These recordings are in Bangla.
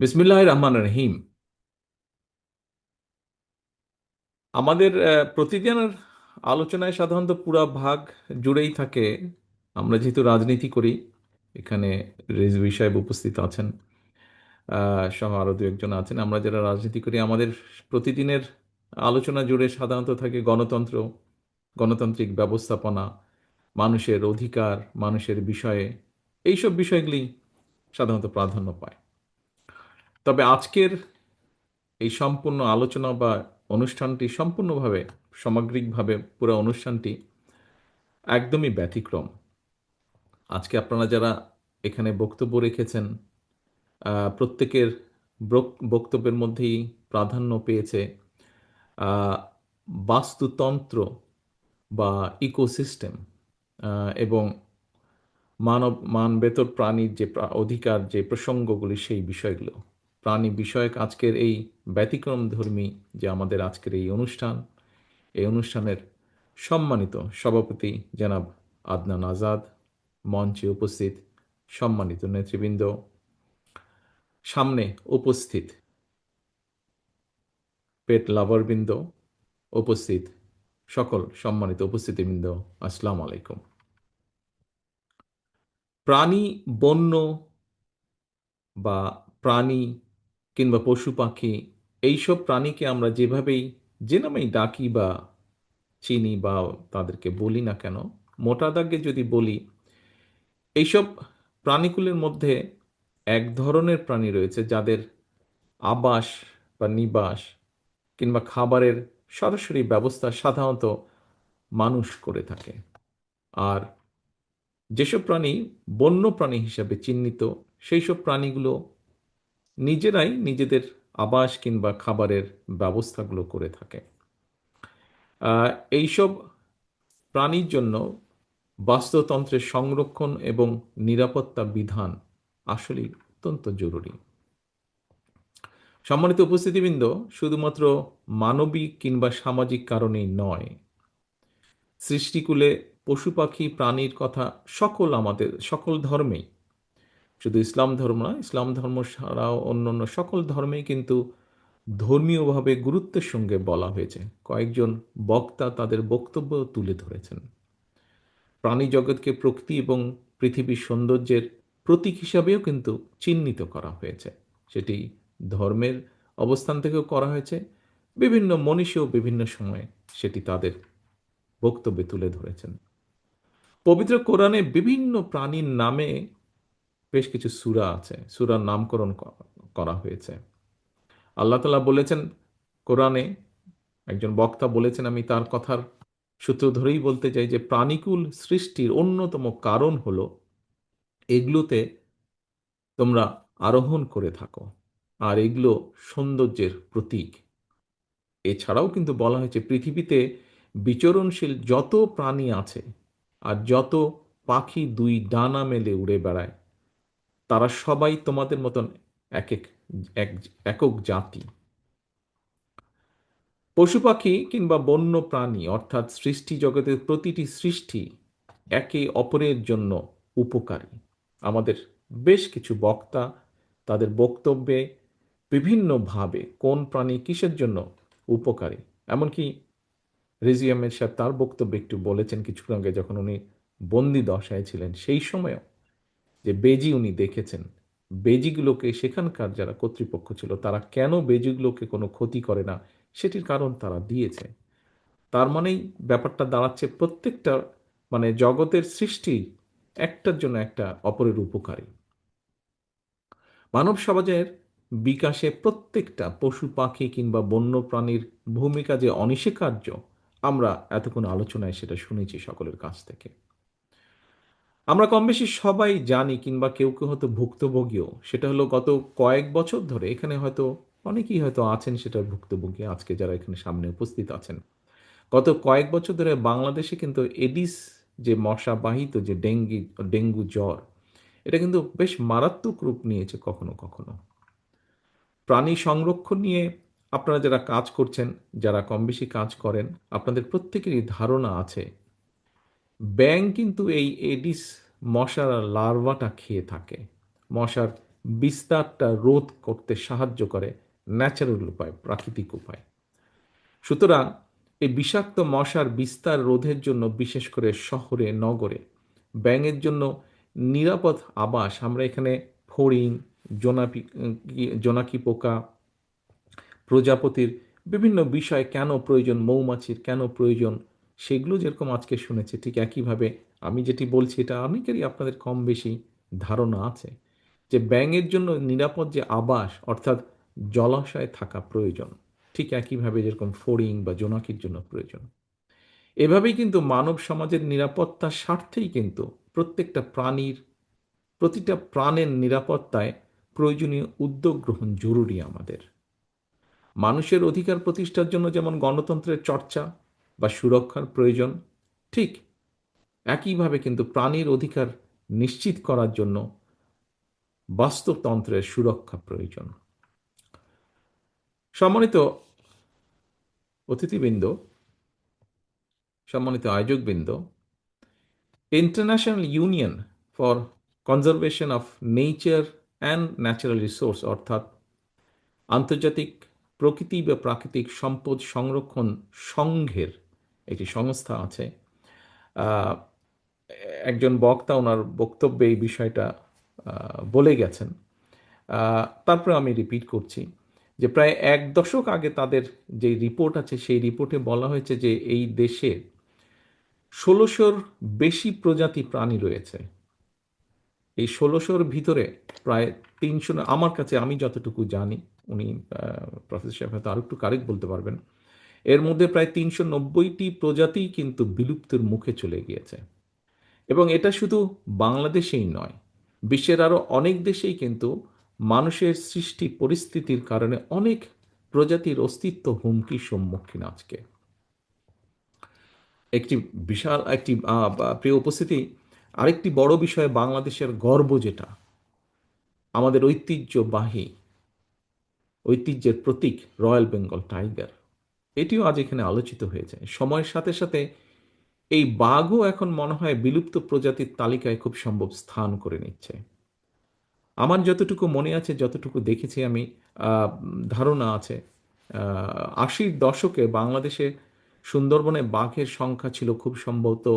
বিসমিল্লাহির রহমানির রহিম। আমাদের প্রতিদিনের আলোচনায় সাধারণত পুরা ভাগ জুড়েই থাকে। আমরা যেহেতু রাজনীতি করি, এখানে রিজভী সাহেব উপস্থিত আছেন, সহ আরো দু একজন আছেন। আমরা যারা রাজনীতি করি, আমাদের প্রতিদিনের আলোচনা জুড়ে সাধারণত থাকে গণতন্ত্র, গণতান্ত্রিক ব্যবস্থাপনা, মানুষের অধিকার, মানুষের বিষয়ে, এইসব বিষয়গুলি সাধারণত প্রাধান্য পায়। তবে আজকের এই সম্পূর্ণ আলোচনা বা অনুষ্ঠানটি সম্পূর্ণভাবে, সামগ্রিকভাবে পুরো অনুষ্ঠানটি একদমই ব্যতিক্রম। আজকে আপনারা যারা এখানে বক্তব্য রেখেছেন, প্রত্যেকের বক্তব্যের মধ্যেই প্রাধান্য পেয়েছে আহ, বাস্তুতন্ত্র বা ইকোসিস্টেম এবং মানবেতর প্রাণীর যে অধিকার, যে প্রসঙ্গগুলি, সেই বিষয়গুলো, প্রাণী বিষয়ক আজকের এই ব্যতিক্রমধর্মী যে আমাদের আজকের এই অনুষ্ঠান, এই অনুষ্ঠানের সম্মানিত সভাপতি জনাব আদনান আজাদ, মঞ্চে উপস্থিত সম্মানিত নেতৃবৃন্দ, সামনে উপস্থিত পেট লাভারবৃন্দ, উপস্থিত সকল সম্মানিত উপস্থিতিবৃন্দ, আসসালামু আলাইকুম। প্রাণী, বন্য বা প্রাণী কিংবা পশু পাখি, এইসব প্রাণীকে আমরা যেভাবেই, যে নামেই ডাকি বা চিনি বা তাদেরকে বলি না কেন, মোটা দাগে যদি বলি, এইসব প্রাণীকুলের মধ্যে এক ধরনের প্রাণী রয়েছে যাদের আবাস বা নিবাস কিংবা খাবারের সরাসরি ব্যবস্থা সাধারণত মানুষ করে থাকে। আর যেসব প্রাণী বন্য প্রাণী হিসাবে চিহ্নিত, সেই সব প্রাণীগুলো নিজেরাই নিজেদের আবাস কিংবা খাবারের ব্যবস্থাগুলো করে থাকে। এইসব প্রাণীর জন্য বাস্তুতন্ত্রের সংরক্ষণ এবং নিরাপত্তা বিধান আসলেই অত্যন্ত জরুরি। সম্মানিত উপস্থিতিবৃন্দ, শুধুমাত্র মানবিক কিংবা সামাজিক কারণেই নয়, সৃষ্টিকুলে পশু পাখি প্রাণীর কথা আমাদের সকল ধর্মেই, শুধু ইসলাম ধর্ম নয়, ইসলাম ধর্ম ছাড়াও অন্যান্য সকল ধর্মেই কিন্তু ধর্মীয়ভাবে গুরুত্বের সঙ্গে বলা হয়েছে। কয়েকজন বক্তা তাদের বক্তব্য তুলে ধরেছেন। প্রাণী জগৎকে প্রকৃতি এবং পৃথিবীর সৌন্দর্যের প্রতীক হিসাবেও কিন্তু চিহ্নিত করা হয়েছে। সেটি ধর্মের অবস্থান থেকেও করা হয়েছে। বিভিন্ন মনীষীও বিভিন্ন সময়ে সেটি তাদের বক্তব্যে তুলে ধরেছেন। পবিত্র কোরআনে বিভিন্ন প্রাণীর নামে বেশ কিছু সূরা আছে, সূরার নামকরণ করা হয়েছে। আল্লাহ তাআলা বলেছেন কোরআনে, একজন বক্তা বলেছেন, আমি তার কথার সূত্র ধরেই বলতে চাই, যে প্রাণীকুল সৃষ্টির অন্যতম কারণ হলো এগুলোতে তোমরা আরোহণ করে থাকো, আর এগুলো সৌন্দর্যের প্রতীক। এছাড়াও কিন্তু বলা হয়েছে পৃথিবীতে বিচরণশীল যত প্রাণী আছে আর যত পাখি দুই ডানা মেলে উড়ে বেড়ায়, তারা সবাই তোমাদের মতন এক এক একক জাতি। পশু পাখি কিংবা বন্য প্রাণী অর্থাৎ সৃষ্টি জগতের প্রতিটি সৃষ্টি একে অপরের জন্য উপকারী। আমাদের বেশ কিছু বক্তা তাদের বক্তব্যে বিভিন্নভাবে কোন প্রাণী কিসের জন্য উপকারী, এমনকি রিজভী আহমেদ সাহেব তার বক্তব্যে একটু বলেছেন কিছুক্ষণ আগে, যখন উনি বন্দি দশায় ছিলেন সেই সময়ও, যে বেজি উনি দেখেছেন, বেজিগুলোকে সেখানকার যারা কর্তৃপক্ষ ছিল তারা কেন বেজিগুলোকে কোনো ক্ষতি করে না, সেটির কারণ তারা দিয়েছে। তার মানেই ব্যাপারটা দাঁড়াচ্ছে প্রত্যেকটা, মানে জগতের সৃষ্টি একটার জন্য একটা অপরের উপকারী। মানব সমাজের বিকাশে প্রত্যেকটা পশু পাখি কিংবা বন্য প্রাণীর ভূমিকা যে অনস্বীকার্য, আমরা এতক্ষণ আলোচনায় সেটা শুনেছি সকলের কাছ থেকে। আমরা কম বেশি সবাই জানি, কিংবা কেউ কেউ হয়তো ভুক্তভোগীও। সেটা হলো গত কয়েক বছর ধরে এখানে হয়তো অনেকেই হয়তো আছেন সেটার ভুক্তভোগী, আজকে যারা এখানে সামনে উপস্থিত আছেন। গত কয়েক বছর ধরে বাংলাদেশে কিন্তু এডিস, যে মশাবাহিত যে ডেঙ্গু জ্বর, এটা কিন্তু বেশ মারাত্মক রূপ নিয়েছে কখনো কখনো। প্রাণী সংরক্ষণ নিয়ে আপনারা যারা কাজ করছেন, যারা কম বেশি কাজ করেন, আপনাদের প্রত্যেকেরই ধারণা আছে ব্যাঙ কিন্তু এই এডিস মশার লার্ভাটা খেয়ে থাকে। মশার বিস্তারটা রোধ করতে সাহায্য করে ন্যাচারাল উপায়, প্রাকৃতিক উপায়। সুতরাং এই বিষাক্ত মশার বিস্তার রোধের জন্য বিশেষ করে শহরে নগরে ব্যাঙের জন্য নিরাপদ আবাস আমরা এখানে ফড়িং, জোনাকি জোনাকি পোকা, প্রজাপতির বিভিন্ন বিষয় কেন প্রয়োজন, মৌমাছির কেন প্রয়োজন, সেগুলো যেরকম আজকে শুনেছি ঠিক একইভাবে আমি যেটি বলছি এটা অনেকেরই আপনাদের কম বেশি ধারণা আছে যে ব্যাঙের জন্য নিরাপদ যে আবাস অর্থাৎ জলাশয়ে থাকা প্রয়োজন, ঠিক একইভাবে যেরকম ফড়িং বা জোনাকির জন্য প্রয়োজন। এভাবেই কিন্তু মানব সমাজের নিরাপত্তার স্বার্থেই কিন্তু প্রত্যেকটা প্রাণীর, প্রতিটা প্রাণের নিরাপত্তায় প্রয়োজনীয় উদ্যোগ গ্রহণ জরুরি আমাদের। মানুষের অধিকার প্রতিষ্ঠার জন্য যেমন গণতন্ত্রের চর্চা বা সুরক্ষার প্রয়োজন, ঠিক একইভাবে কিন্তু প্রাণীর অধিকার নিশ্চিত করার জন্য বাস্তুতন্ত্রের সুরক্ষা প্রয়োজন। সম্মানিত অতিথিবৃন্দ, সম্মানিত আয়োজকবৃন্দ, international union for conservation of nature and natural resource অর্থাৎ আন্তর্জাতিক প্রকৃতি বা প্রাকৃতিক সম্পদ সংরক্ষণ সংঘের একটি সংস্থা আছে। আহ, একজন বক্তা ওনার বক্তব্যে এই বিষয়টা বলে গেছেন। তারপরে আমি রিপিট করছি যে প্রায় এক দশক আগে তাদের যে রিপোর্ট আছে সেই রিপোর্টে বলা হয়েছে যে এই দেশে ১৬০০-র বেশি প্রজাতি প্রাণী রয়েছে। এই ১৬০০-র ভিতরে প্রায় ৩০০, আমার কাছে আমি যতটুকু জানি, উনি প্রফেসর সাহেব হয়তো আরো একটু কারেক্ট বলতে পারবেন, এর মধ্যে প্রায় ৩৯০টি প্রজাতি কিন্তু বিলুপ্তির মুখে চলে গিয়েছে। এবং এটা শুধু বাংলাদেশেই নয়, বিশ্বের আরো অনেক দেশেই কিন্তু মানুষের সৃষ্টি পরিস্থিতির কারণে অনেক প্রজাতির অস্তিত্ব হুমকির সম্মুখীন আজকে। একটি বিশাল একটি প্রিয় উপস্থিতি, আরেকটি বড় বিষয় বাংলাদেশের গর্ব যেটা আমাদের ঐতিহ্যবাহী, ঐতিহ্যের প্রতীক রয়্যাল বেঙ্গল টাইগার, এটিও আজ এখানে আলোচিত হয়েছে। সময়ের সাথে সাথে এই বাঘও এখন মনে হয় বিলুপ্ত প্রজাতির তালিকায় খুব সম্ভব স্থান করে নিচ্ছে। আমার যতটুকু মনে আছে, যতটুকু দেখেছি আমি, ধারণা আছে ৮০-র দশকে বাংলাদেশে সুন্দরবনে বাঘের সংখ্যা ছিল খুব সম্ভবত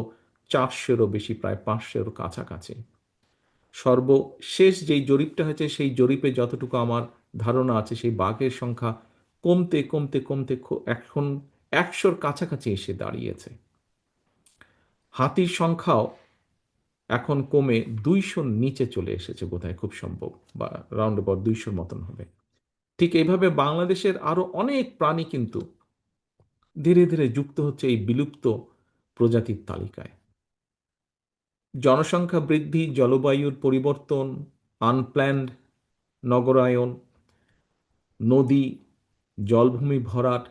৪০০-রও বেশি, প্রায় ৫০০-র কাছাকাছি। সর্বশেষ যেই জরিপটা হয়েছে সেই জরিপে যতটুকু আমার ধারণা আছে সেই বাঘের সংখ্যা কমতে কমতে কমতে এখন ১০০-র কাছাকাছি এসে দাঁড়িয়েছে। হাতির সংখ্যাও এখন কমে ২০০-র নিচে চলে এসেছে বোধহয়, খুব সম্ভব, বা রাউন্ড অ্যাবাউট ২০০-র মতন হবে। ঠিক এইভাবে বাংলাদেশের আরো অনেক প্রাণী কিন্তু ধীরে ধীরে যুক্ত হচ্ছে এই বিলুপ্ত প্রজাতির তালিকায়। জনসংখ্যা বৃদ্ধি, জলবায়ুর পরিবর্তন, আনপ্ল্যান্ড নগরায়ন, নদী জলভূমি ভরাট,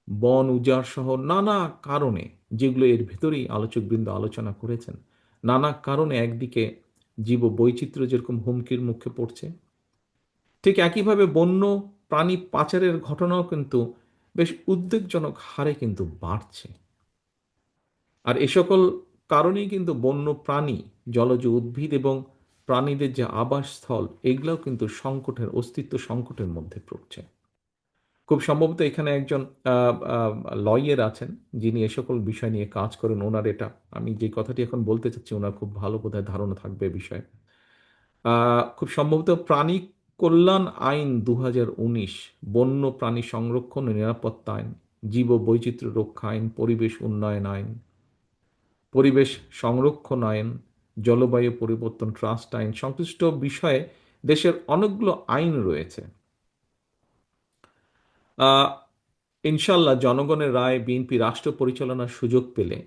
বন উজাড় সহ নানা কারণে, যেগুলো এর ভেতরেই আলোচকবৃন্দ আলোচনা করেছেন, নানা কারণে একদিকে জীব বৈচিত্র্য যেরকম হুমকির মুখে পড়ছে, ঠিক একইভাবে বন্য প্রাণী পাচারের ঘটনাও কিন্তু বেশ উদ্বেগজনক হারে কিন্তু বাড়ছে। আর এ সকল কারণেই কিন্তু বন্য প্রাণী, জলজ উদ্ভিদ এবং প্রাণীদের যে আবাসস্থল, এগুলোও কিন্তু সংকটের, অস্তিত্ব সংকটের মধ্যে পড়ছে। খুব সম্ভবত এখানে একজন লয়ার আছেন যিনি এ সকল বিষয় নিয়ে কাজ করেন। ওনার এটা, আমি যে কথাটি এখন বলতে চাচ্ছি, ওনার খুব ভালো বোধহয় ধারণা থাকবে বিষয়ে। খুব সম্ভবত প্রাণী কল্যাণ আইন ২০১৯, বন্য প্রাণী সংরক্ষণ ও নিরাপত্তা আইন, জীব বৈচিত্র্য রক্ষা আইন, পরিবেশ উন্নয়ন আইন, পরিবেশ সংরক্ষণ আইন, জলবায়ু পরিবর্তন ট্রাস্ট আইন, সংশ্লিষ্ট বিষয়ে দেশের অনেকগুলো আইন রয়েছে। ইনশাল্লাহ জনগণের রায় বিএনপি রাষ্ট্র পরিচালনার সুযোগ পেলে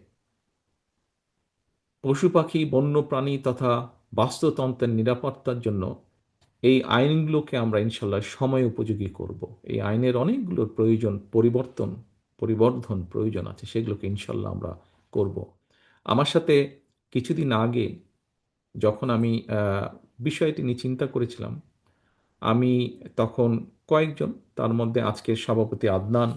পশু পাখি, বন্য প্রাণী তথা বাস্তুতন্ত্রের নিরাপত্তার জন্য এই আইনগুলোকে আমরা ইনশাল্লাহ সময় উপযোগী করব। এই আইনের অনেকগুলোর প্রয়োজন, পরিবর্ধন প্রয়োজন আছে, সেগুলোকে ইনশাল্লাহ আমরা করব। আমার সাথে কিছুদিন আগে যখন আমি বিষয়টি নিয়ে চিন্তা করেছিলাম, আমি তখন কয়েকজন, তার মধ্যে আজকের সভাপতি আদনান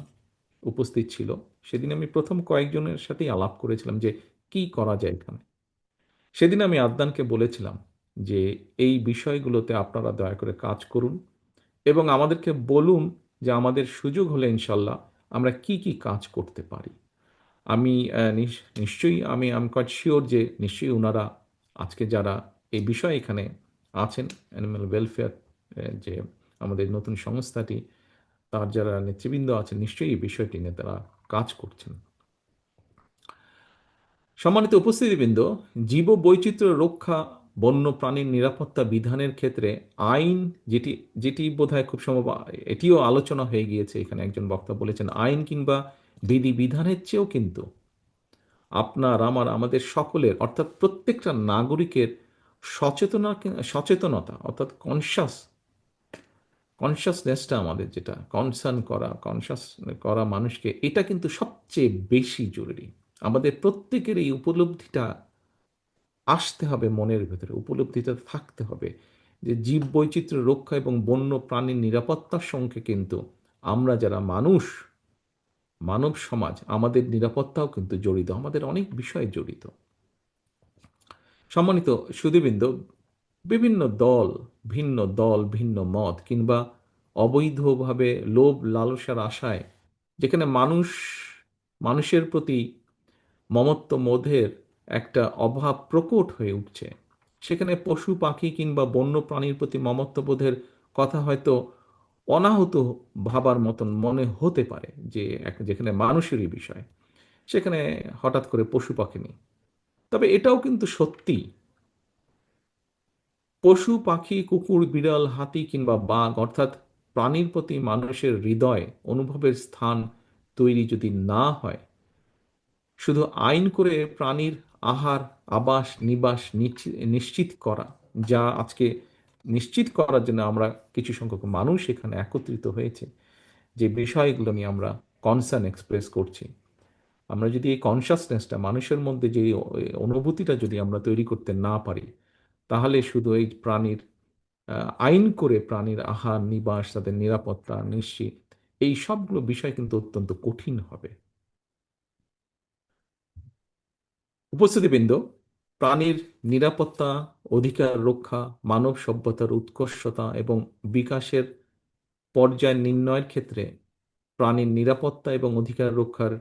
উপস্থিত ছিল, সেদিন আমি প্রথম কয়েকজনের সাথেই আলাপ করেছিলাম যে কি করা যায় এখানে। সেদিন আমি আদনানকে বলেছিলাম যে এই বিষয়গুলোতে আপনারা দয়া করে কাজ করুন এবং আমাদেরকে বলুন যে আমাদের সুযোগ হলে ইনশাল্লাহ আমরা কি কি কাজ করতে পারি। আমি নিশ্চয়ই আমি কোয়াইট শিওর যে নিশ্চয়ই ওনারা আজকে যারা এই বিষয়ে এখানে আছেন, অ্যানিম্যাল ওয়েলফেয়ার যে আমাদের নতুন সংস্থাটি, তার যারা নেতৃবৃন্দ আছেন নিশ্চয়ই এই বিষয়টি নিয়ে তারা কাজ করছেন। সম্মানিত উপস্থিতিবৃন্দ, জীব বৈচিত্র্য রক্ষা, বন্য প্রাণীর নিরাপত্তা বিধানের ক্ষেত্রে আইন যেটি যেটি বোধহয় খুব সম্ভব এটিও আলোচনা হয়ে গিয়েছে, এখানে একজন বক্তা বলেছেন আইন কিংবা বিধি বিধানের চেয়েও কিন্তু আপনার আমার আমাদের সকলের অর্থাৎ প্রত্যেকটা নাগরিকের সচেতনতা অর্থাৎ কনসাসনেসটা আমাদের যেটা কনসার্ন করা কনসাস করা মানুষকে, এটা কিন্তু সবচেয়ে বেশি জরুরি। আমাদের প্রত্যেকের এই উপলব্ধিটা আসতে হবে, মনের ভেতরে উপলব্ধিটা থাকতে হবে যে জীব বৈচিত্র্য রক্ষা এবং বন্য প্রাণীর নিরাপত্তার সঙ্গে কিন্তু আমরা যারা মানুষ, মানব সমাজ, আমাদের নিরাপত্তাও কিন্তু জড়িত, আমাদের অনেক বিষয় জড়িত। সম্মানিত সুধীবৃন্দ, বিভিন্ন দল, ভিন্ন দল, ভিন্ন মত কিংবা অবৈধভাবে লোভ লালসার আশায় যেখানে মানুষের প্রতি মমত্ববোধের একটা অভাব প্রকট হয়ে উঠছে, সেখানে পশু পাখি কিংবা বন্য প্রাণীর প্রতি মমত্ববোধের কথা হয়তো অনাহত ভাবার মতন মনে হতে পারে, যে যেখানে মানুষেরই বিষয় সেখানে হঠাৎ করে পশু পাখি নেই। তবে এটাও কিন্তু সত্যি, পশু পাখি কুকুর বিড়াল হাতি কিংবা বাঘ অর্থাৎ প্রাণীর প্রতি মানুষের হৃদয় অনুভবের স্থান তৈরি যদি না হয়, শুধু আইন করে প্রাণীর আহার আবাস নিবাস নিশ্চিত করা, যা আজকে নিশ্চিত করার জন্য আমরা কিছু সংখ্যক মানুষ এখানে একত্রিত হয়েছে, যে বিষয়গুলো নিয়ে আমরা কনসার্ন এক্সপ্রেস করছি, আমরা যদি এই কনসাসনেসটা মানুষের মধ্যে যে অনুভূতিটা যদি আমরা তৈরি করতে না পারি, তাহলে শুধু এই প্রাণীর আইন করে প্রাণীর আহার নিবাস তাদের নিরাপত্তা নিশ্চিত, এই সবগুলো বিষয় কিন্তু অত্যন্ত কঠিন হবে। উপস্থিতিবৃন্দ, প্রাণীর নিরাপত্তা, অধিকার রক্ষা, মানব সভ্যতার উৎকর্ষতা এবং বিকাশের পর্যায় নির্ণয়ের ক্ষেত্রে প্রাণীর নিরাপত্তা এবং অধিকার রক্ষার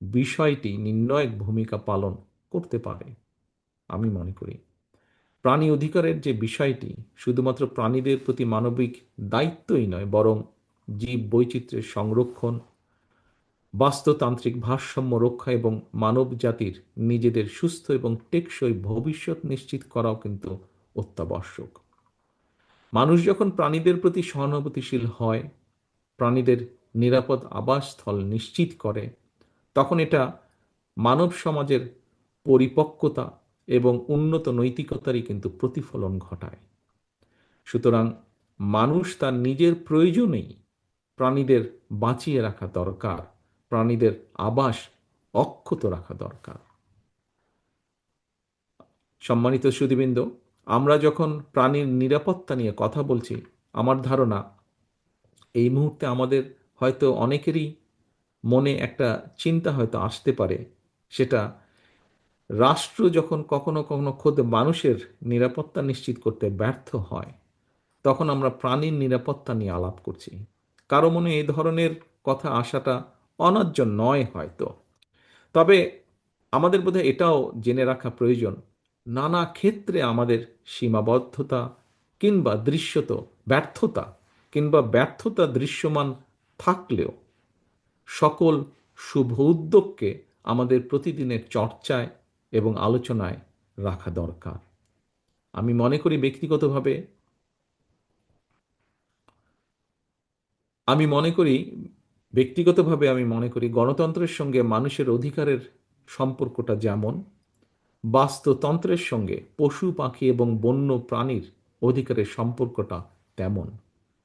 বিষয়টি নির্ণায়ক ভূমিকা পালন করতে পারে। আমি মনে করি প্রাণী অধিকারের যে বিষয়টি শুধুমাত্র প্রাণীদের প্রতি মানবিক দায়িত্বই নয়, বরং জীব বৈচিত্র্যের সংরক্ষণ, বাস্তুতান্ত্রিক ভারসাম্য রক্ষা এবং মানব জাতির নিজেদের সুস্থ এবং টেকসই ভবিষ্যৎ নিশ্চিত করাও কিন্তু অত্যাবশ্যক। মানুষ যখন প্রাণীদের প্রতি সহানুভূতিশীল হয়, প্রাণীদের নিরাপদ আবাসস্থল নিশ্চিত করে, তখন এটা মানব সমাজের পরিপক্কতা এবং উন্নত নৈতিকতারই কিন্তু প্রতিফলন ঘটায়। সুতরাং মানুষ তার নিজের প্রয়োজনেই প্রাণীদের বাঁচিয়ে রাখা দরকার, প্রাণীদের আবাস অক্ষত রাখা দরকার। সম্মানিত সুধীবৃন্দ, আমরা যখন প্রাণীর নিরাপত্তা নিয়ে কথা বলছি, আমার ধারণা এই মুহূর্তে আমাদের হয়তো অনেকেরই মনে একটা চিন্তা হয়তো আসতে পারে, সেটা রাষ্ট্র যখন কখনো কখনো খোদ মানুষের নিরাপত্তা নিশ্চিত করতে ব্যর্থ হয়, তখন আমরা প্রাণীর নিরাপত্তা নিয়ে আলাপ করছি। কারো মনে এই ধরনের কথা আসাটা অন্যায্য নয় হয়তো, তবে আমাদের বোধহয় এটাও জেনে রাখা প্রয়োজন, নানা ক্ষেত্রে আমাদের সীমাবদ্ধতা কিংবা ব্যর্থতা দৃশ্যমান থাকলেও সকল শুভ উদ্যোগকে আমাদের প্রতিদিনের চর্চায় এবং আলোচনায় রাখা দরকার। আমি মনে করি ব্যক্তিগতভাবে আমি মনে করি আমি মনে করি গণতন্ত্রের সঙ্গে মানুষের অধিকারের সম্পর্কটা যেমন, বাস্তুতন্ত্রের সঙ্গে পশু পাখি এবং বন্য প্রাণীর অধিকারের সম্পর্কটা তেমন।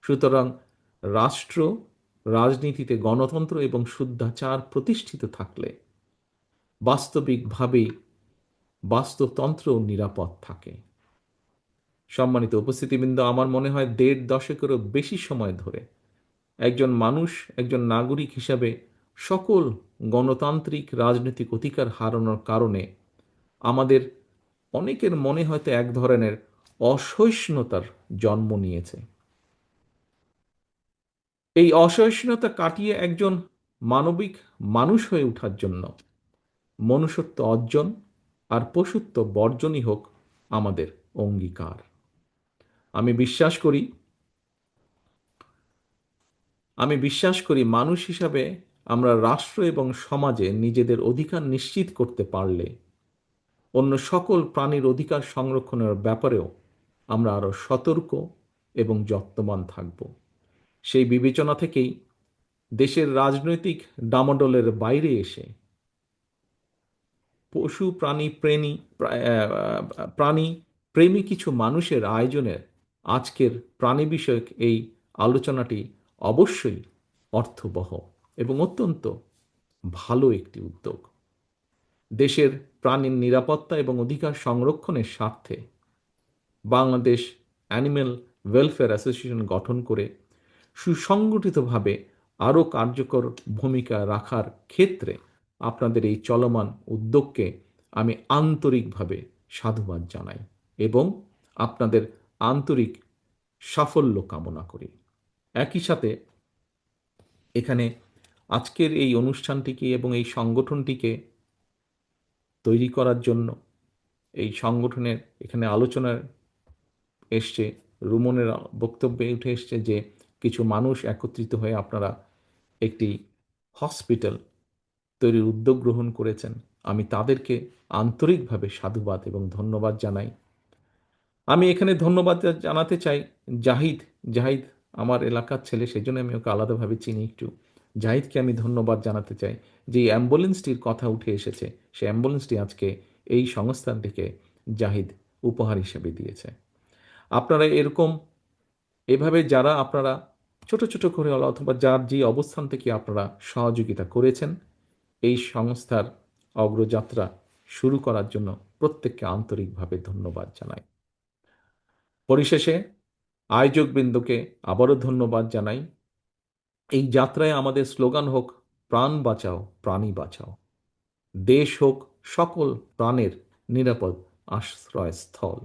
সুতরাং রাষ্ট্র রাজনীতিতে গণতন্ত্র এবং শুদ্ধাচার প্রতিষ্ঠিত থাকলে বাস্তবিকভাবেই বাস্তুতন্ত্র নিরাপদ থাকে। সম্মানিত উপস্থিতিবৃন্দ, আমার মনে হয় ১.৫ দশকেরও বেশি সময় ধরে একজন মানুষ, একজন নাগরিক হিসাবে সকল গণতান্ত্রিক রাজনৈতিক অধিকার হারানোর কারণে আমাদের অনেকের মনে হয়তো এক ধরনের অসহিষ্ণুতার জন্ম নিয়েছে। এই অসহিষ্ণুতা কাটিয়ে একজন মানবিক মানুষ হয়ে ওঠার জন্য মনুষ্যত্ব অর্জন আর পশুত্ব বর্জনই হোক আমাদের অঙ্গীকার। আমি বিশ্বাস করি আমি বিশ্বাস করি মানুষ হিসাবে আমরা রাষ্ট্র এবং সমাজে নিজেদের অধিকার নিশ্চিত করতে পারলে অন্য সকল প্রাণীর অধিকার সংরক্ষণের ব্যাপারেও আমরা আরও সতর্ক এবং যত্নবান থাকব। সেই বিবেচনা থেকেই দেশের রাজনৈতিক ডামাডোলের বাইরে এসে পশু প্রাণী প্রেমী কিছু মানুষের আয়োজনের আজকের প্রাণী বিষয়ক এই আলোচনাটি অবশ্যই অর্থবহ এবং অত্যন্ত ভালো একটি উদ্যোগ। দেশের প্রাণীর নিরাপত্তা এবং অধিকার সংরক্ষণের স্বার্থে বাংলাদেশ অ্যানিম্যাল ওয়েলফেয়ার অ্যাসোসিয়েশন গঠন করে সুসংগঠিতভাবে আরও কার্যকর ভূমিকা রাখার ক্ষেত্রে আপনাদের এই চলমান উদ্যোগকে আমি আন্তরিকভাবে সাধুবাদ জানাই এবং আপনাদের আন্তরিক সাফল্য কামনা করি। একই সাথে এখানে আজকের এই অনুষ্ঠানটিকে এবং এই সংগঠনটিকে তৈরি করার জন্য এই সংগঠনের এখানে আলোচনার এসছে, রুমনের বক্তব্যে উঠে এসছে যে কিছু মানুষ একত্রিত হয়ে আপনারা একটি হসপিটাল তৈরির উদ্যোগ গ্রহণ করেছেন। আমি তাদেরকে আন্তরিকভাবে সাধুবাদ এবং ধন্যবাদ জানাই। আমি এখানে ধন্যবাদ জানাতে চাই জাহিদ। জাহিদ আমার এলাকার ছেলে, সেজন্য আমি ওকে আলাদাভাবে চিনি একটু। জাহিদকে আমি ধন্যবাদ জানাতে চাই যে এই অ্যাম্বুলেন্সটির কথা উঠে এসেছে, সেই অ্যাম্বুলেন্সটি আজকে এই সংস্থানটিকে জাহিদ উপহার হিসেবে দিয়েছে। আপনারা এরকম এভাবে যারা আপনারা ছোট ছোট করে অথবা যার যে অবস্থান থেকে আপনারা সহযোগিতা করেছেন এই সংস্থার অগ্রযাত্রা শুরু করার জন্য প্রত্যেককে আন্তরিকভাবে ধন্যবাদ জানাই। পরিশেষে আয়োজকবৃন্দকে আবারও ধন্যবাদ জানাই। এই যাত্রায় আমাদের স্লোগান হোক প্রাণ বাঁচাও প্রাণী বাঁচাও, দেশ হোক সকল প্রাণের নিরাপদ আশ্রয়স্থল।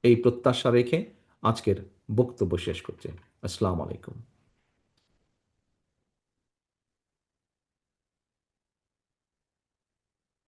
এই প্রত্যাশা রেখে আজকের বক্তব্য শেষ করছি। আসসালামু আলাইকুম।